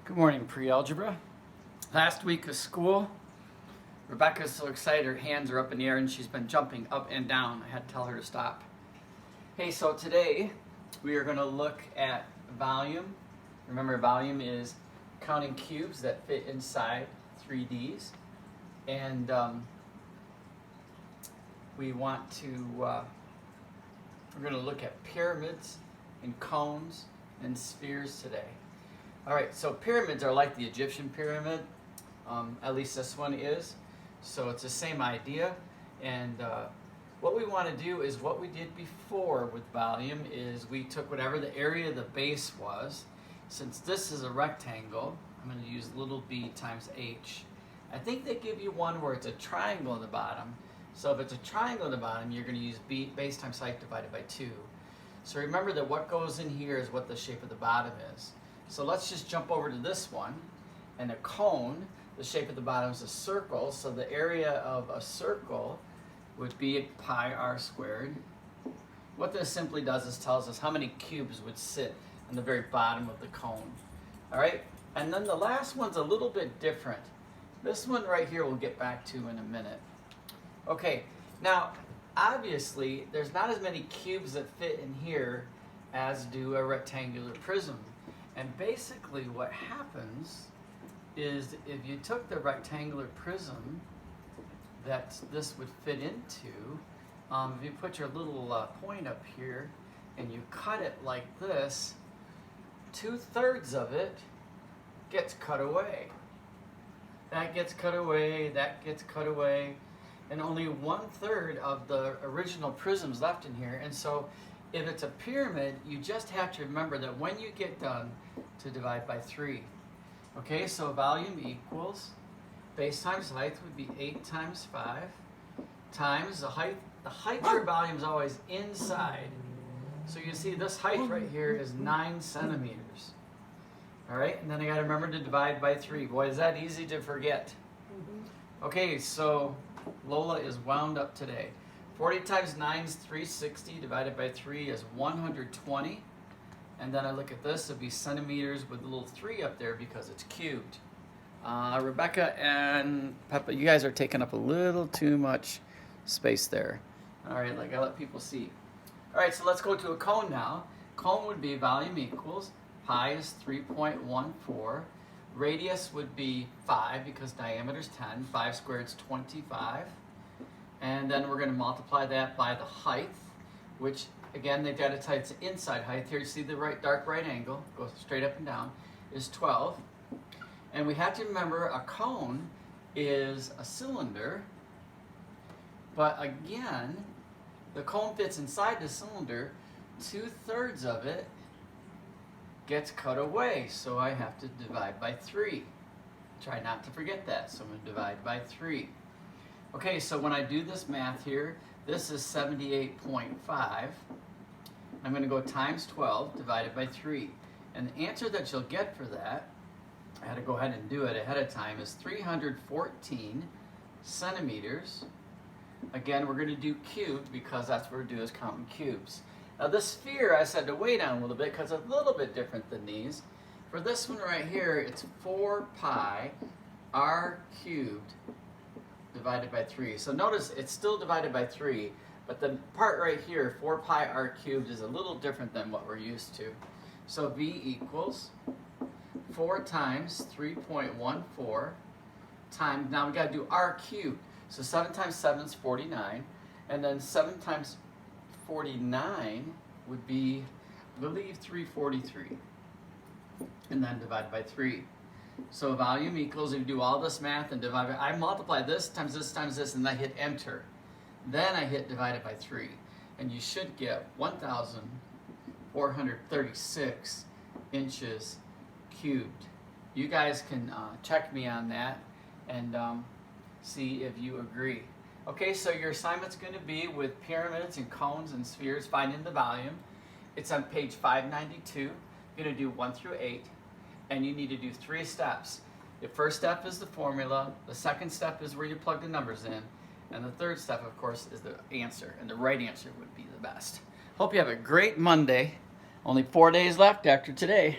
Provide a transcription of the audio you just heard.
Good morning, pre-algebra. Last week of school, Rebecca's so excited her hands are up in the air and she's been jumping up and down. I had to tell her to stop. Hey, so today we are going to look at volume. Remember, volume is counting cubes that fit inside 3Ds. And we're going to look at pyramids and cones and spheres today. All right, so pyramids are like the Egyptian pyramid, at least this one is. So it's the same idea. And what we want to do is what we did before with volume is we took whatever the area of the base was. Since this is a rectangle, I'm going to use little b times h. I think they give you one where it's a triangle in the bottom. So if it's a triangle in the bottom, you're going to use base times height divided by 2. So remember that what goes in here is what the shape of the bottom is. So let's just jump over to this one. And a cone, the shape of the bottom is a circle. So the area of a circle would be pi r squared. What this simply does is tells us how many cubes would sit on the very bottom of the cone. All right? And then the last one's a little bit different. This one right here we'll get back to in a minute. Okay, now obviously there's not as many cubes that fit in here as do a rectangular prism. And basically what happens is if you took the rectangular prism that this would fit into, if you put your little point up here and you cut it like this, 2/3 of it gets cut away. That gets cut away, that gets cut away, and only 1/3 of the original prism's left in here. And so if it's a pyramid, you just have to remember that when you get done to divide by 3. Okay, so volume equals base times height would be 8 times 5 times the height. The height for volume is always inside. So you see this height right here is 9 centimeters. All right, and then I got to remember to divide by 3. Boy, is that easy to forget. Okay, so Lola is wound up today. 40 times 9 is 360, divided by 3 is 120. And then I look at this, it'd be centimeters with a little 3 up there because it's cubed. Rebecca and Peppa, you guys are taking up a little too much space there. All right, I gotta let people see. All right, so let's go to a cone now. Cone would be volume equals, pi is 3.14. Radius would be 5 because diameter is 10. 5 squared is 25. And then we're going to multiply that by the height, which, again, they've got to tell it's inside height. Here you see the dark right angle, goes straight up and down, is 12. And we have to remember a cone is a cylinder, but again, the cone fits inside the cylinder. 2/3 of it gets cut away, so I have to divide by 3. Try not to forget that, so I'm going to divide by 3. Okay, so when I do this math here, this is 78.5. I'm going to go times 12 divided by 3. And the answer that you'll get for that, I had to go ahead and do it ahead of time, is 314 centimeters. Again, we're going to do cubed because that's what we're doing is counting cubes. Now this sphere, I said to weigh down a little bit because it's a little bit different than these. For this one right here, it's 4 pi r cubed divided by 3. So notice it's still divided by 3, but the part right here, 4 pi r cubed, is a little different than what we're used to. So V equals 4 times 3.14 times, now we got to do r cubed. So 7 times 7 is 49, and then 7 times 49 would be, I believe, 343, and then divide by 3. So volume equals, if you do all this math and divide by, I multiply this times this times this, and I hit enter. Then I hit divided by 3, and you should get 1,436 inches cubed. You guys can check me on that and see if you agree. Okay, so your assignment's going to be with pyramids and cones and spheres, finding the volume. It's on page 592. You're going to do 1 through 8, and you need to do 3 steps. The first step is the formula, the second step is where you plug the numbers in, and the third step, of course, is the answer, and the right answer would be the best. Hope you have a great Monday. Only 4 days left after today.